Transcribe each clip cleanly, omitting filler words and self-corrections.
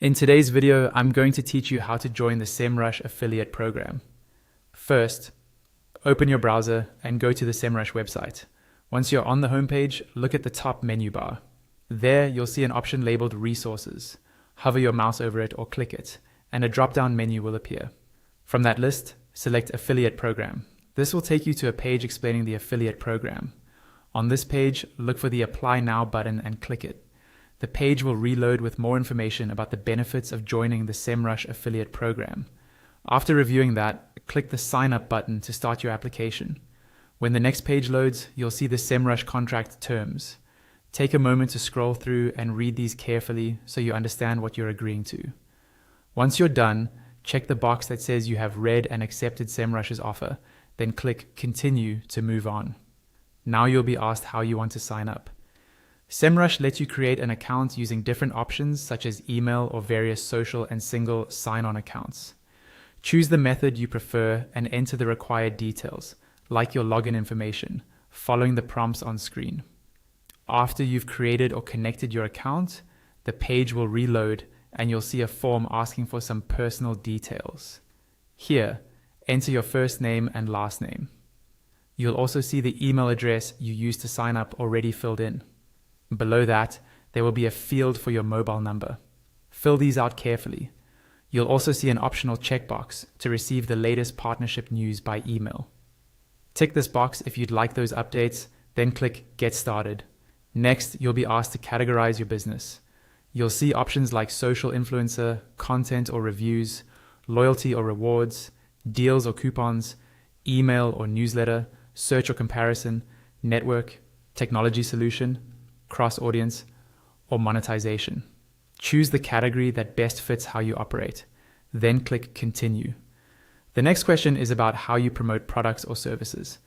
In today's video, I'm going to teach you how to join the Semrush affiliate program. First, open your browser and go to the Semrush website. Once you're on the homepage, look at the top menu bar. There, you'll see an option labeled Resources. Hover your mouse over it or click it, and a drop-down menu will appear. From that list, select Affiliate Program. This will take you to a page explaining the affiliate program. On this page, look for the Apply Now button and click it. The page will reload with more information about the benefits of joining the Semrush affiliate program. After reviewing that, click the Sign Up button to start your application. When the next page loads, you'll see the Semrush contract terms. Take a moment to scroll through and read these carefully so you understand what you're agreeing to. Once you're done, check the box that says you have read and accepted Semrush's offer, then click Continue to move on. Now you'll be asked how you want to sign up. Semrush lets you create an account using different options such as email or various social and single sign-on accounts. Choose the method you prefer and enter the required details, like your login information, following the prompts on screen. After you've created or connected your account, the page will reload and you'll see a form asking for some personal details. Here, enter your first name and last name. You'll also see the email address you used to sign up already filled in. Below that, there will be a field for your mobile number. Fill these out carefully. You'll also see an optional checkbox to receive the latest partnership news by email. Tick this box if you'd like those updates, then click Get Started. Next, you'll be asked to categorize your business. You'll see options like social influencer, content or reviews, loyalty or rewards, deals or coupons, email or newsletter, search or comparison, network, technology solution, cross-audience, or monetization. Choose the category that best fits how you operate, then click Continue. The next question is about how you promote products or services.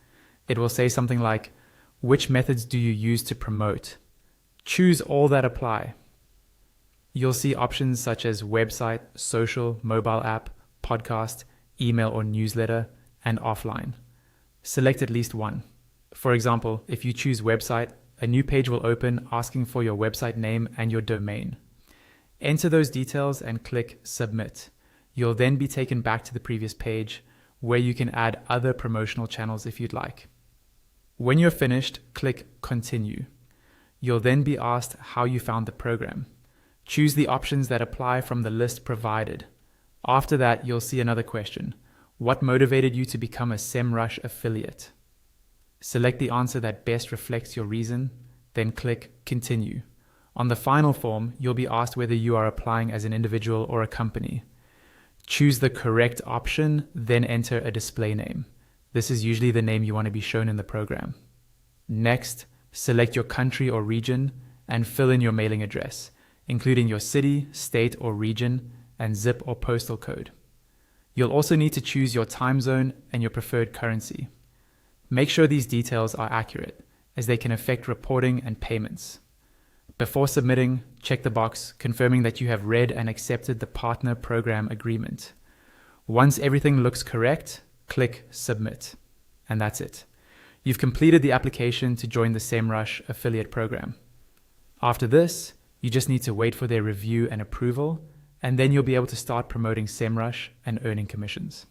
It will say something like, which methods do you use to promote? Choose all that apply. You'll see options such as website, social, mobile app, podcast, email or newsletter, and offline. Select at least one. For example, if you choose website, a new page will open asking for your website name and your domain. Enter those details and click Submit. You'll then be taken back to the previous page where you can add other promotional channels if you'd like. When you're finished, click Continue. You'll then be asked how you found the program. Choose the options that apply from the list provided. After that, you'll see another question. What motivated you to become a Semrush affiliate? Select the answer that best reflects your reason, then click Continue. On the final form, you'll be asked whether you are applying as an individual or a company. Choose the correct option, then enter a display name. This is usually the name you want to be shown in the program. Next, select your country or region and fill in your mailing address, including your city, state or region, and zip or postal code. You'll also need to choose your time zone and your preferred currency. Make sure these details are accurate, as they can affect reporting and payments. Before submitting, check the box confirming that you have read and accepted the partner program agreement. Once everything looks correct, click Submit. And that's it. You've completed the application to join the Semrush affiliate program. After this, you just need to wait for their review and approval, and then you'll be able to start promoting Semrush and earning commissions.